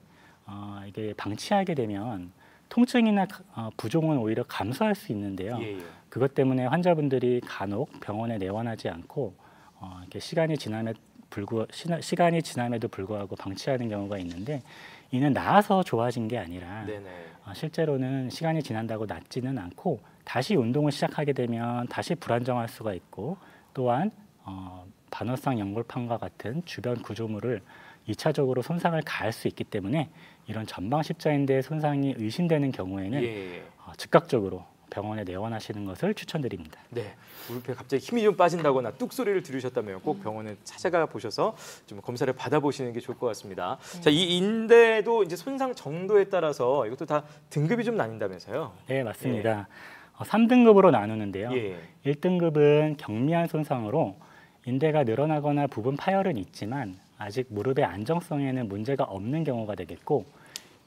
이게 방치하게 되면 통증이나 부종은 오히려 감소할 수 있는데요. 그것 때문에 환자분들이 간혹 병원에 내원하지 않고 이렇게 시간이 지남에도 불구하고 방치하는 경우가 있는데, 이는 나아서 좋아진 게 아니라 실제로는 시간이 지난다고 낫지는 않고 다시 운동을 시작하게 되면 다시 불안정할 수가 있고, 또한 반월상 연골판과 같은 주변 구조물을 2차적으로 손상을 가할 수 있기 때문에 이런 전방 십자인대 손상이 의심되는 경우에는 즉각적으로 병원에 내원하시는 것을 추천드립니다. 네, 무릎에 갑자기 힘이 좀 빠진다거나 뚝 소리를 들으셨다면 꼭 병원에 찾아가 보셔서 좀 검사를 받아보시는 게 좋을 것 같습니다. 자, 이 인대도 이제 손상 정도에 따라서 이것도 다 등급이 좀 나뉜다면서요? 네, 맞습니다. 3등급으로 나누는데요. 1등급은 경미한 손상으로 인대가 늘어나거나 부분 파열은 있지만 아직 무릎의 안정성에는 문제가 없는 경우가 되겠고,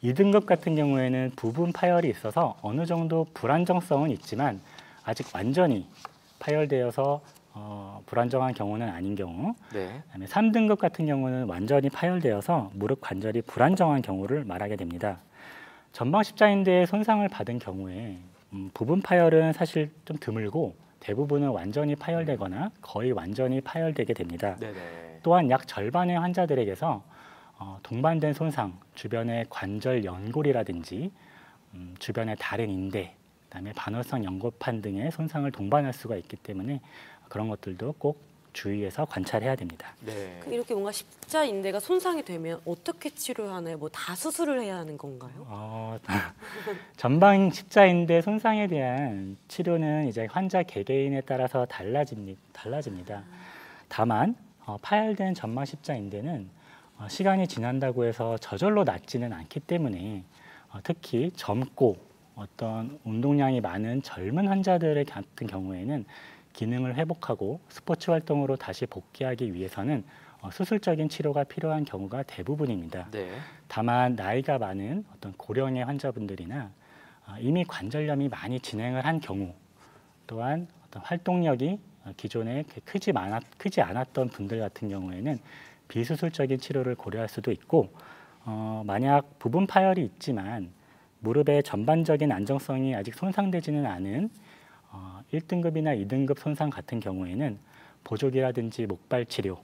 2등급 같은 경우에는 부분 파열이 있어서 어느 정도 불안정성은 있지만 아직 완전히 파열되어서 불안정한 경우는 아닌 경우, 그다음에 3등급 같은 경우는 완전히 파열되어서 무릎 관절이 불안정한 경우를 말하게 됩니다. 전방 십자인대에 손상을 받은 경우에 부분 파열은 사실 좀 드물고 대부분은 완전히 파열되거나 거의 완전히 파열되게 됩니다. 또한 약 절반의 환자들에게서 동반된 손상, 주변의 관절 연골이라든지 주변의 다른 인대, 그다음에 반월성 연골판 등의 손상을 동반할 수가 있기 때문에 그런 것들도 꼭 주의해서 관찰해야 됩니다. 그럼 이렇게 뭔가 십자인대가 손상이 되면 어떻게 치료하나요? 뭐 다 수술을 해야 하는 건가요? 전방 십자인대 손상에 대한 치료는 이제 환자 개개인에 따라서 달라집니다. 다만 파열된 전방 십자인대는 시간이 지난다고 해서 저절로 낫지는 않기 때문에 특히 젊고 어떤 운동량이 많은 젊은 환자들의 같은 경우에는 기능을 회복하고 스포츠 활동으로 다시 복귀하기 위해서는 수술적인 치료가 필요한 경우가 대부분입니다. 다만 나이가 많은 어떤 고령의 환자분들이나 이미 관절염이 많이 진행을 한 경우, 또한 어떤 활동력이 기존에 크지 않았던 분들 같은 경우에는 비수술적인 치료를 고려할 수도 있고, 만약 부분 파열이 있지만 무릎의 전반적인 안정성이 아직 손상되지는 않은 1등급이나 2등급 손상 같은 경우에는 보조기라든지 목발 치료,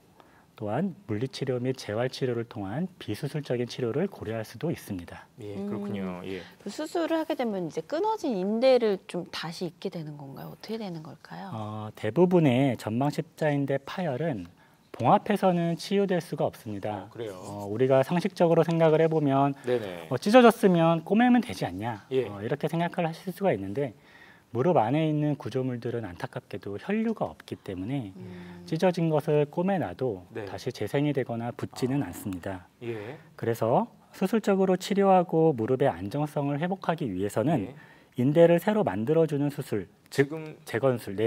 또한 물리치료 및 재활치료를 통한 비수술적인 치료를 고려할 수도 있습니다. 그렇군요. 그 수술을 하게 되면 이제 끊어진 인대를 좀 다시 있게 되는 건가요? 어떻게 되는 걸까요? 대부분의 전방 십자인대 파열은 봉합해서는 치유될 수가 없습니다. 우리가 상식적으로 생각을 해보면 찢어졌으면 꼬매면 되지 않냐, 이렇게 생각을 하실 수가 있는데, 무릎 안에 있는 구조물들은 안타깝게도 혈류가 없기 때문에 찢어진 것을 꼬매놔도 다시 재생이 되거나 붙지는 않습니다. 그래서 수술적으로 치료하고 무릎의 안정성을 회복하기 위해서는 인대를 새로 만들어주는 수술, 즉 재건술.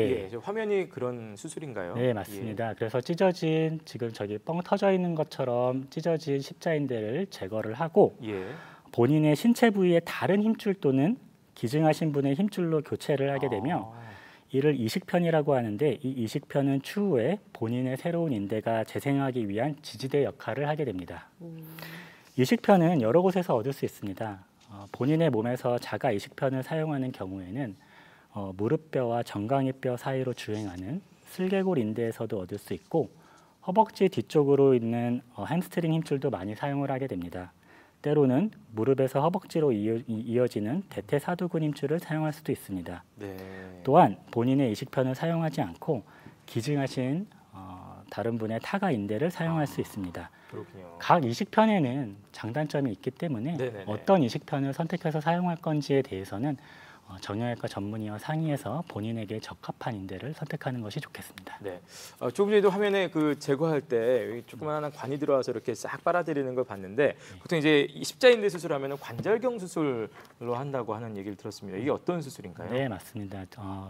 화면이 그런 수술인가요? 네, 맞습니다. 그래서 찢어진, 지금 저기 뻥 터져 있는 것처럼 찢어진 십자인대를 제거를 하고 본인의 신체 부위의 다른 힘줄 또는 기증하신 분의 힘줄로 교체를 하게 되며 이를 이식편이라고 하는데, 이 이식편은 추후에 본인의 새로운 인대가 재생하기 위한 지지대 역할을 하게 됩니다. 이식편은 여러 곳에서 얻을 수 있습니다. 본인의 몸에서 자가 이식편을 사용하는 경우에는 무릎뼈와 정강이뼈 사이로 주행하는 슬개골 인대에서도 얻을 수 있고, 허벅지 뒤쪽으로 있는 햄스트링 힘줄도 많이 사용을 하게 됩니다. 때로는 무릎에서 허벅지로 이어지는 대퇴사두근 힘줄을 사용할 수도 있습니다. 또한 본인의 이식편을 사용하지 않고 기증하신 다른 분의 타가 인대를 사용할 수 있습니다. 그렇군요. 각 이식편에는 장단점이 있기 때문에 네네네. 어떤 이식편을 선택해서 사용할 건지에 대해서는 정형외과 전문의와 상의해서 본인에게 적합한 인대를 선택하는 것이 좋겠습니다. 네. 조금 전에도 화면에 그 제거할 때 조그마한 관이 들어와서 이렇게 싹 빨아들이는 걸 봤는데 보통 이제 십자인대 수술하면 관절경 수술로 한다고 하는 얘기를 들었습니다. 이게 어떤 수술인가요? 네, 맞습니다.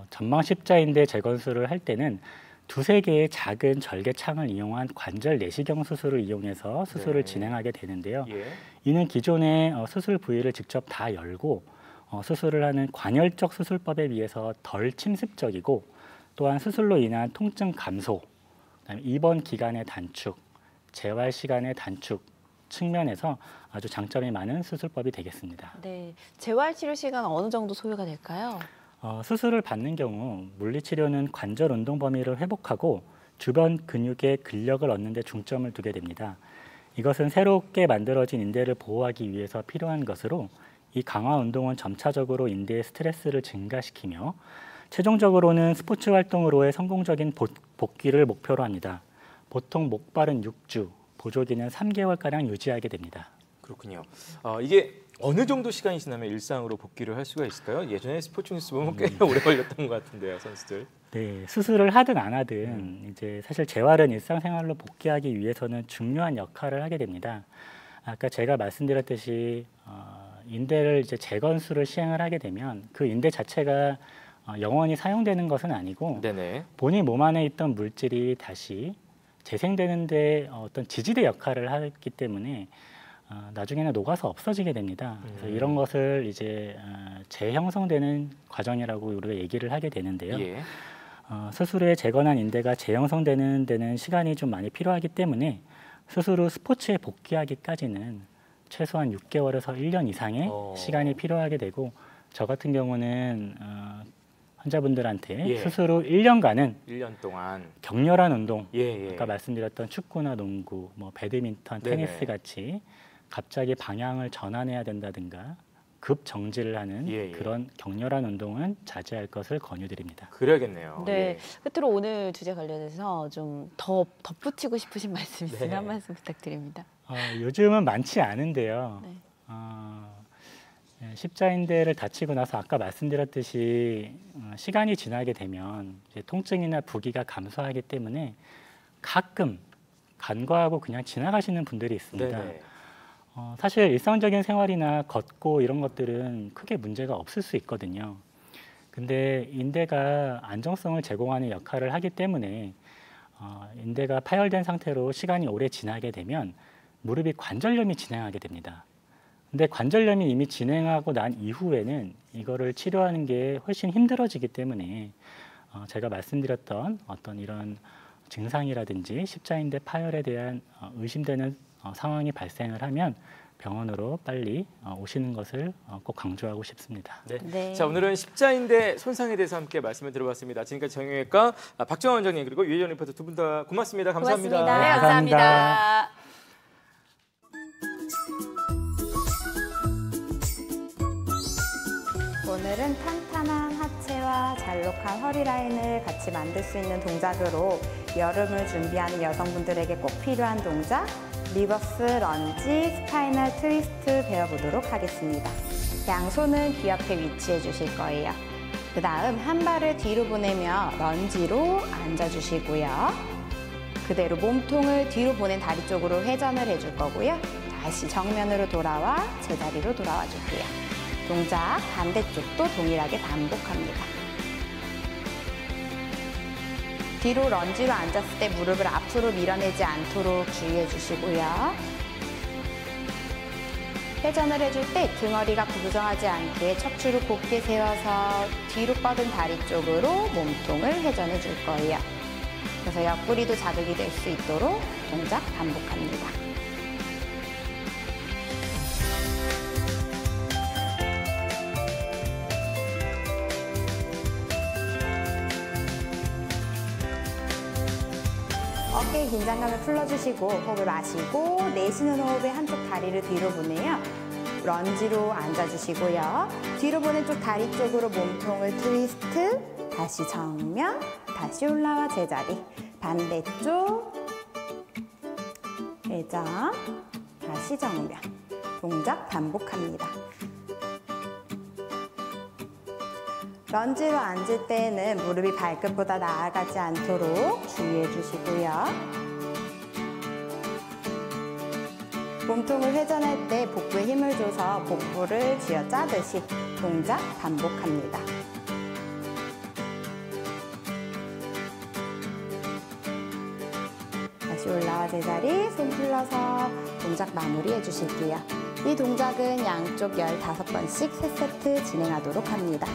전방 십자인대 재건술을 할 때는 두세 개의 작은 절개창을 이용한 관절 내시경 수술을 이용해서 수술을 진행하게 되는데요. 예. 이는 기존의 수술 부위를 직접 다 열고 수술을 하는 관열적 수술법에 비해서 덜 침습적이고 또한 수술로 인한 통증 감소, 그다음에 입원 기간의 단축, 재활 시간의 단축 측면에서 아주 장점이 많은 수술법이 되겠습니다. 네, 재활 치료 시간 어느 정도 소요가 될까요? 수술을 받는 경우 물리치료는 관절 운동 범위를 회복하고 주변 근육의 근력을 얻는 데 중점을 두게 됩니다. 이것은 새롭게 만들어진 인대를 보호하기 위해서 필요한 것으로 이 강화 운동은 점차적으로 인대의 스트레스를 증가시키며 최종적으로는 스포츠 활동으로의 성공적인 복귀를 목표로 합니다. 보통 목발은 6주, 보조기는 3개월가량 유지하게 됩니다. 그렇군요. 이게 어느 정도 시간이 지나면 일상으로 복귀를 할 수가 있을까요? 예전에 스포츠 뉴스 보면 꽤 오래 걸렸던 것 같은데요, 선수들. 네, 수술을 하든 안 하든 이제 사실 재활은 일상생활로 복귀하기 위해서는 중요한 역할을 하게 됩니다. 아까 제가 말씀드렸듯이 인대를 이제 재건술을 시행을 하게 되면 그 인대 자체가 영원히 사용되는 것은 아니고 네네. 본인 몸 안에 있던 물질이 다시 재생되는데 어떤 지지대 역할을 하기 때문에 나중에는 녹아서 없어지게 됩니다. 그래서 이런 것을 이제 재형성되는 과정이라고 우리가 얘기를 하게 되는데요. 예. 수술 후에 재건한 인대가 재형성되는 데는 시간이 좀 많이 필요하기 때문에 수술 후 스포츠에 복귀하기까지는 최소한 6개월에서 1년 이상의 시간이 필요하게 되고 저 같은 경우는 환자분들한테 수술 후 1년간은 1년 동안 격렬한 운동, 예. 아까 말씀드렸던 축구나 농구, 뭐 배드민턴, 테니스 같이 갑자기 방향을 전환해야 된다든가 급 정지를 하는 그런 격렬한 운동은 자제할 것을 권유드립니다. 그래야겠네요. 네, 끝으로 오늘 주제 관련해서 좀 더 덧붙이고 싶으신 말씀 있으면 한 말씀 부탁드립니다. 요즘은 많지 않은데요. 네. 십자인대를 다치고 나서 아까 말씀드렸듯이 시간이 지나게 되면 이제 통증이나 부기가 감소하기 때문에 가끔 간과하고 그냥 지나가시는 분들이 있습니다. 네네. 사실 일상적인 생활이나 걷고 이런 것들은 크게 문제가 없을 수 있거든요. 근데 인대가 안정성을 제공하는 역할을 하기 때문에 인대가 파열된 상태로 시간이 오래 지나게 되면 무릎이 관절염이 진행하게 됩니다. 근데 관절염이 이미 진행하고 난 이후에는 이거를 치료하는 게 훨씬 힘들어지기 때문에 제가 말씀드렸던 어떤 이런 증상이라든지 십자인대 파열에 대한 의심되는 상황이 발생을 하면 병원으로 빨리 오시는 것을 꼭 강조하고 싶습니다. 네. 자, 오늘은 십자인대 손상에 대해서 함께 말씀을 들어봤습니다. 지금까지 정형외과 박정원 원장님 그리고 유혜연 리포터 두 분 다 고맙습니다. 감사합니다. 고맙습니다. 네, 감사합니다. 오늘은 탄탄한 하체와 잘록한 허리 라인을 같이 만들 수 있는 동작으로 여름을 준비하는 여성분들에게 꼭 필요한 동작 리버스 런지 스파이널 트위스트 배워보도록 하겠습니다. 양손은 귀 옆에 위치해 주실 거예요. 그 다음 한 발을 뒤로 보내며 런지로 앉아주시고요. 그대로 몸통을 뒤로 보낸 다리 쪽으로 회전을 해줄 거고요. 다시 정면으로 돌아와 제자리로 돌아와 줄게요. 동작 반대쪽도 동일하게 반복합니다. 뒤로 런지로 앉았을 때 무릎을 앞으로 밀어내지 않도록 주의해 주시고요. 회전을 해줄 때 등허리가 구부정하지 않게 척추를 곧게 세워서 뒤로 뻗은 다리 쪽으로 몸통을 회전해 줄 거예요. 그래서 옆구리도 자극이 될 수 있도록 동작 반복합니다. 어깨의 긴장감을 풀어주시고 호흡을 마시고 내쉬는 호흡에 한쪽 다리를 뒤로 보내요. 런지로 앉아주시고요. 뒤로 보낸 쪽 다리 쪽으로 몸통을 트위스트, 다시 정면, 다시 올라와 제자리. 반대쪽, 회전, 다시 정면. 동작 반복합니다. 런지로 앉을 때에는 무릎이 발끝보다 나아가지 않도록 주의해 주시고요. 몸통을 회전할 때 복부에 힘을 줘서 복부를 쥐어짜듯이 동작 반복합니다. 다시 올라와 제자리, 손 풀러서 동작 마무리해 주실게요. 이 동작은 양쪽 15번씩 3세트 진행하도록 합니다.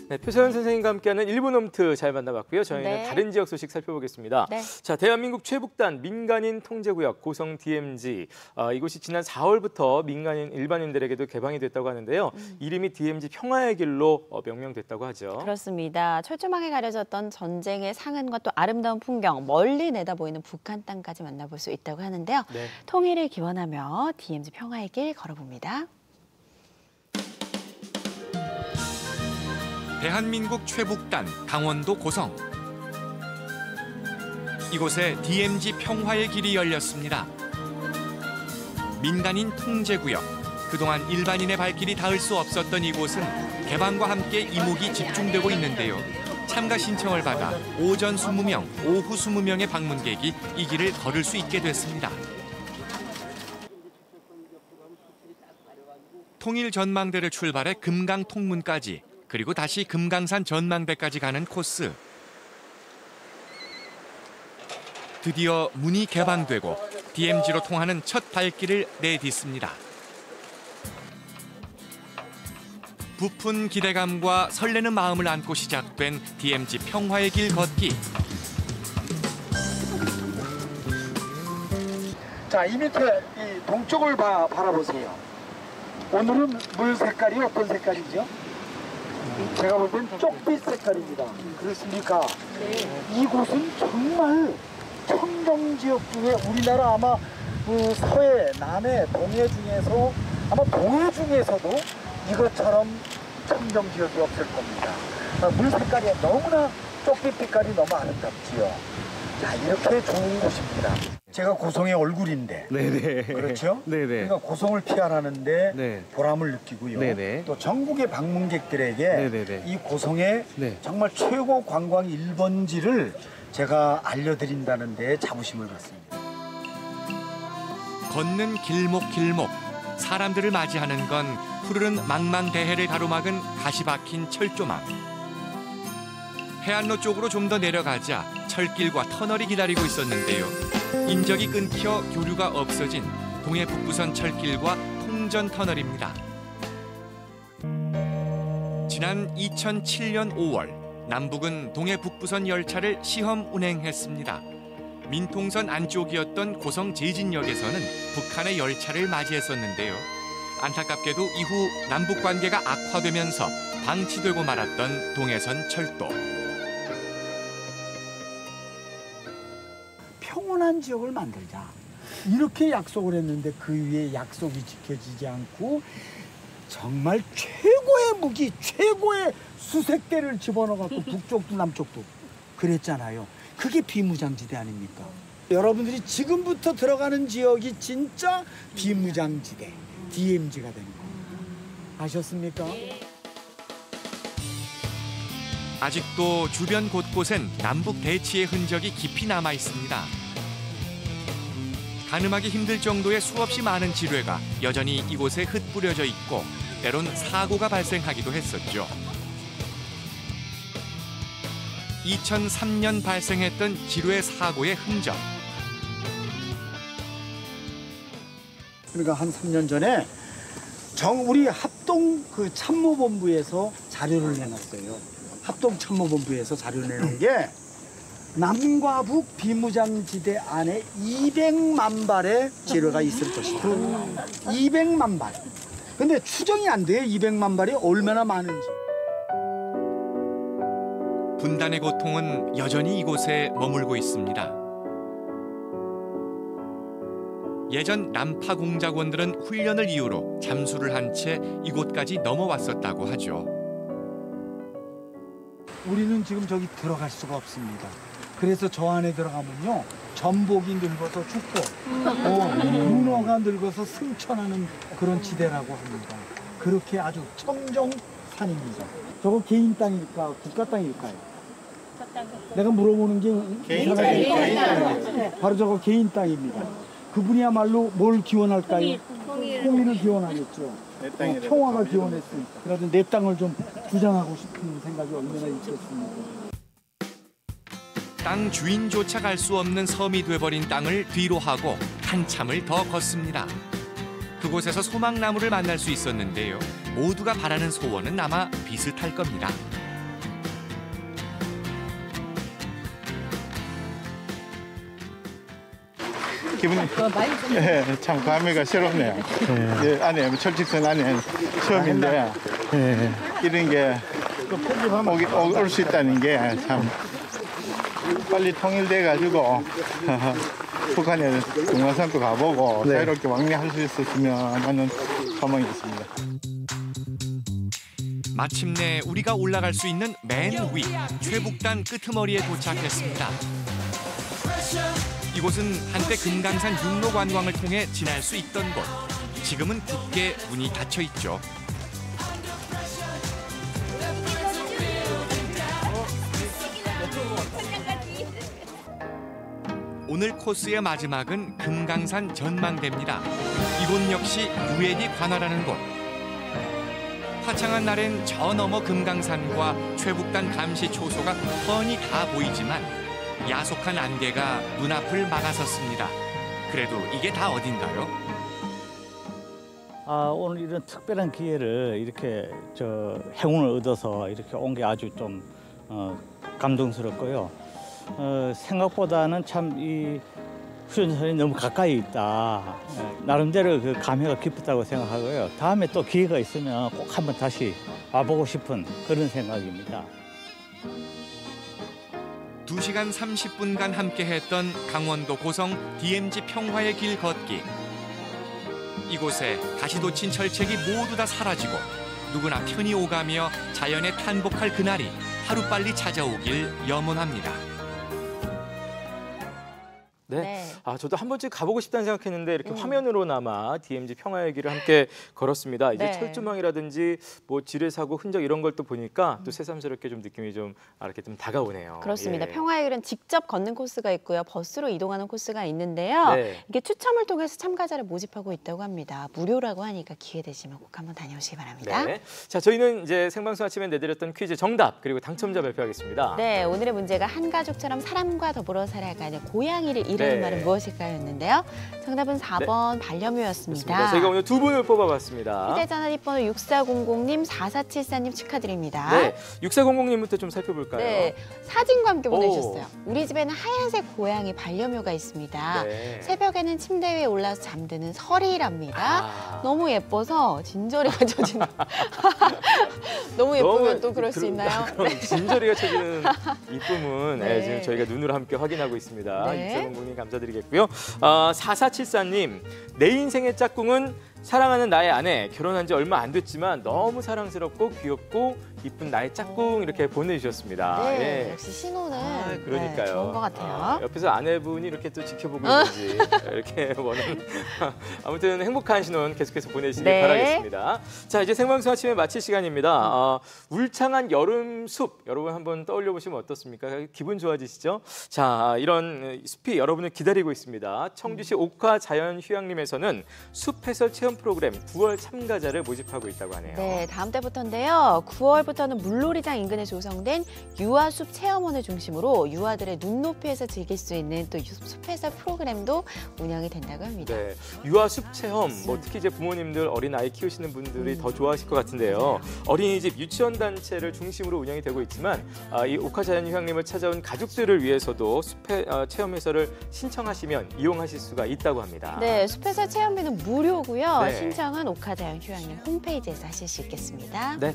네, 표서연 선생님과 함께하는 1분 홈트 잘 만나봤고요. 저희는 네. 다른 지역 소식 살펴보겠습니다. 네. 자, 대한민국 최북단 민간인 통제구역 고성 DMZ. 이곳이 지난 4월부터 민간인 일반인들에게도 개방이 됐다고 하는데요. 이름이 DMZ 평화의 길로 명명됐다고 하죠. 그렇습니다. 철조망에 가려졌던 전쟁의 상흔과 또 아름다운 풍경, 멀리 내다보이는 북한 땅까지 만나볼 수 있다고 하는데요. 네. 통일을 기원하며 DMZ 평화의 길 걸어봅니다. 대한민국 최북단 강원도 고성. 이곳에 DMZ 평화의 길이 열렸습니다. 민간인 통제구역. 그동안 일반인의 발길이 닿을 수 없었던 이곳은 개방과 함께 이목이 집중되고 있는데요. 참가 신청을 받아 오전 20명, 오후 20명의 방문객이 이 길을 걸을 수 있게 됐습니다. 통일 전망대를 출발해 금강 통문까지, 그리고 다시 금강산 전망대까지 가는 코스. 드디어 문이 개방되고 DMZ로 통하는 첫 발길을 내딛습니다. 부푼 기대감과 설레는 마음을 안고 시작된 DMZ 평화의 길 걷기. 자, 이 밑에 이 동쪽을 바라보세요. 오늘은 물 색깔이 어떤 색깔이죠? 제가 볼 땐 쪽빛 색깔입니다. 그렇습니까? 네. 이곳은 정말 청정지역 중에 우리나라 아마 그 서해, 남해, 동해 중에서 아마 동해 중에서도 이것처럼 청정지역이 없을 겁니다. 물 색깔이 너무나 쪽빛 색깔이 너무 아름답지요. 자, 이렇게 좋은 곳입니다. 제가 고성의 얼굴인데, 네네. 그렇죠? 네네. 그러니까 고성을 피하라는데 네. 보람을 느끼고요. 네네. 또 전국의 방문객들에게 네네네. 이 고성의 네. 정말 최고 관광 1번지를 제가 알려드린다는 데 자부심을 갖습니다. 걷는 길목길목, 사람들을 맞이하는 건 푸르른 망망대해를 가로막은 가시 박힌 철조망. 해안로 쪽으로 좀 더 내려가자 철길과 터널이 기다리고 있었는데요. 인적이 끊겨 교류가 없어진 동해 북부선 철길과 통전 터널입니다. 지난 2007년 5월 남북은 동해 북부선 열차를 시험 운행했습니다. 민통선 안쪽이었던 고성 제진역에서는 북한의 열차를 맞이했었는데요. 안타깝게도 이후 남북 관계가 악화되면서 방치되고 말았던 동해선 철도. 평온한 지역을 만들자. 이렇게 약속을 했는데 그 위에 약속이 지켜지지 않고 정말 최고의 무기, 최고의 수색대를 집어넣어갖고 북쪽도 남쪽도 그랬잖아요. 그게 비무장지대 아닙니까? 여러분들이 지금부터 들어가는 지역이 진짜 비무장지대, DMZ가 되는 겁니다. 아셨습니까? 아직도 주변 곳곳엔 남북 대치의 흔적이 깊이 남아 있습니다. 가늠하기 힘들 정도의 수없이 많은 지뢰가 여전히 이곳에 흩뿌려져 있고 때론 사고가 발생하기도 했었죠. 2003년 발생했던 지뢰 사고의 흔적. 그러니까 한 3년 전에 우리 합동 그 참모본부에서 자료를 내놨어요. 합동 참모본부에서 자료를 내놓은 게 남과 북 비무장지대 안에 200만 발의 지뢰가 있을 것이다. 200만 발. 근데 추정이 안 돼요. 200만 발이 얼마나 많은지. 분단의 고통은 여전히 이곳에 머물고 있습니다. 예전 남파 공작원들은 훈련을 이유로 잠수를 한 채 이곳까지 넘어왔었다고 하죠. 우리는 지금 저기 들어갈 수가 없습니다. 그래서 저 안에 들어가면요, 전복이 늙어서 죽고 문어가 늙어서 승천하는 그런 지대라고 합니다. 그렇게 아주 청정산입니다. 저거 개인 땅일까 국가 땅일까요? 내가 물어보는 게 개인 땅이에요. 바로 저거 개인 땅입니다. 그분이야말로 뭘 기원할까요? 통일을 기원하겠죠. 평화가 기원했으니까. 그래도 내 땅을 좀 주장하고 싶은 생각이 얼마나 있겠습니까? 땅 주인조차 갈 수 없는 섬이 돼버린 땅을 뒤로 하고 한참을 더 걷습니다. 그곳에서 소망나무를 만날 수 있었는데요. 모두가 바라는 소원은 아마 비슷할 겁니다. 기분이 참 감회가 새롭네요. 안에 철직선 안에 처음인데 이런 게 올 수 있다는 게 참 빨리 통일돼 가지고 북한에 동화산도 가보고 자유롭게 왕래할 수 있었으면 하는 소망이 있습니다. 마침내 우리가 올라갈 수 있는 맨 위 최북단 끄트머리에 도착했습니다. 이곳은 한때 금강산 육로 관광을 통해 지날 수 있던 곳. 지금은 굳게 문이 닫혀 있죠. 오늘 코스의 마지막은 금강산 전망대입니다. 이곳 역시 유엔이 관할하는 곳. 화창한 날엔 저 너머 금강산과 최북단 감시 초소가 훤히 다 보이지만 야속한 안개가 눈앞을 막아섰습니다. 그래도 이게 다 어딘가요? 오늘 이런 특별한 기회를 이렇게 행운을 얻어서 이렇게 온 게 아주 좀 감동스럽고요. 생각보다는 참 이 휴전선이 너무 가까이 있다. 나름대로 그 감회가 깊었다고 생각하고요. 다음에 또 기회가 있으면 꼭 한번 다시 와보고 싶은 그런 생각입니다. 2시간 30분간 함께했던 강원도 고성 DMZ 평화의 길 걷기. 이곳에 다시 돋친 철책이 모두 다 사라지고 누구나 편히 오가며 자연에 탄복할 그날이 하루빨리 찾아오길 염원합니다. 네. 저도 한 번쯤 가보고 싶다는 생각했는데 이렇게 화면으로나마 DMZ 평화의 길을 함께 걸었습니다. 이제 철조망이라든지 뭐 지뢰사고 흔적 이런 걸 또 보니까 또 새삼스럽게 좀 느낌이 좀 이렇게 좀 다가오네요. 그렇습니다. 평화의 길은 직접 걷는 코스가 있고요. 버스로 이동하는 코스가 있는데요. 이게 추첨을 통해서 참가자를 모집하고 있다고 합니다. 무료라고 하니까 기회 되시면 꼭 한번 다녀오시기 바랍니다. 네. 자, 저희는 이제 생방송 아침에 내드렸던 퀴즈 정답 그리고 당첨자 발표하겠습니다. 네, 오늘의 문제가 한 가족처럼 사람과 더불어 살아가는 고양이를 이르는 말은 무엇일까요? 였는데요. 정답은 4번 반려묘였습니다. 그렇습니다. 저희가 오늘 두 분을 뽑아봤습니다. 휴대전화 뒷번호 6400님, 4474님 축하드립니다. 네, 6400님부터 좀 살펴볼까요? 네, 사진과 함께 보내주셨어요. 우리 집에는 하얀색 고양이 반려묘가 있습니다. 새벽에는 침대 위에 올라서 잠드는 설이랍니다. 너무 예뻐서 진저리가 젖는. 너무 예쁘면 또 그럴 수 있나요? 그럼 진저리가 쳐지는 이쁨은 지금 저희가 눈으로 함께 확인하고 있습니다. 6400님 감사드리겠고요. 4474님, 내 인생의 짝꿍은 사랑하는 나의 아내, 결혼한 지 얼마 안 됐지만 너무 사랑스럽고 귀엽고 이쁜 나의 짝꿍 이렇게 보내주셨습니다. 네, 역시 신호는 그러니까요. 좋은 것 같아요. 옆에서 아내분이 이렇게 또 지켜보고 있는지 이렇게 원하는 아무튼 행복한 신혼 계속해서 보내시길 바라겠습니다. 자, 이제 생방송 아침에 마칠 시간입니다. 울창한 여름 숲 여러분 한번 떠올려 보시면 어떻습니까? 기분 좋아지시죠? 자, 이런 숲이 여러분을 기다리고 있습니다. 청주시 옥화 자연휴양림에서는 숲 해설 체험 프로그램 9월 참가자를 모집하고 있다고 하네요. 네, 다음 달부터인데요. 9월부터는 물놀이장 인근에 조성된 유아숲 체험원을 중심으로 유아들의 눈높이에서 즐길 수 있는 또 숲 해설 프로그램도 운영이 된다고 합니다. 네, 유아숲 체험, 특히 이제 부모님들 어린 아이 키우시는 분들이 더 좋아하실 것 같은데요. 어린이집, 유치원 단체를 중심으로 운영이 되고 있지만 이 옥화자연휴양림을 찾아온 가족들을 위해서도 숲 체험 해설을 신청하시면 이용하실 수가 있다고 합니다. 네, 숲 해설 체험비는 무료고요. 네. 신청은 옥하자연휴양림 홈페이지에서 하실 수 있겠습니다. 네,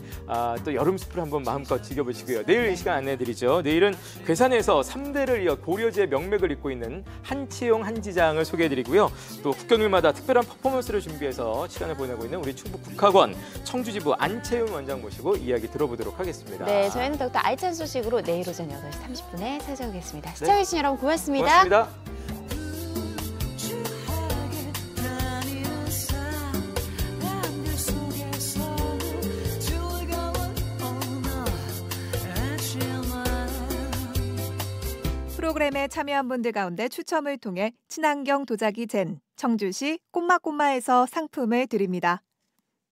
또 여름 숲을 한번 마음껏 즐겨보시고요. 내일 이 시간 안내해드리죠. 내일은 괴산에서 3대를 이어 고려지의 명맥을 잇고 있는 한치용 한지장을 소개해드리고요. 또 국경일마다 특별한 퍼포먼스를 준비해서 시간을 보내고 있는 우리 충북 국학원 청주지부 안채윤 원장 모시고 이야기 들어보도록 하겠습니다. 네, 저희는 더욱더 알찬 소식으로 내일 오전 8시 30분에 찾아오겠습니다. 시청해주신 여러분 고맙습니다. 고맙습니다. 프로그램에 참여한 분들 가운데 추첨을 통해 친환경 도자기 젠 청주시 꼬마꼬마에서 상품을 드립니다.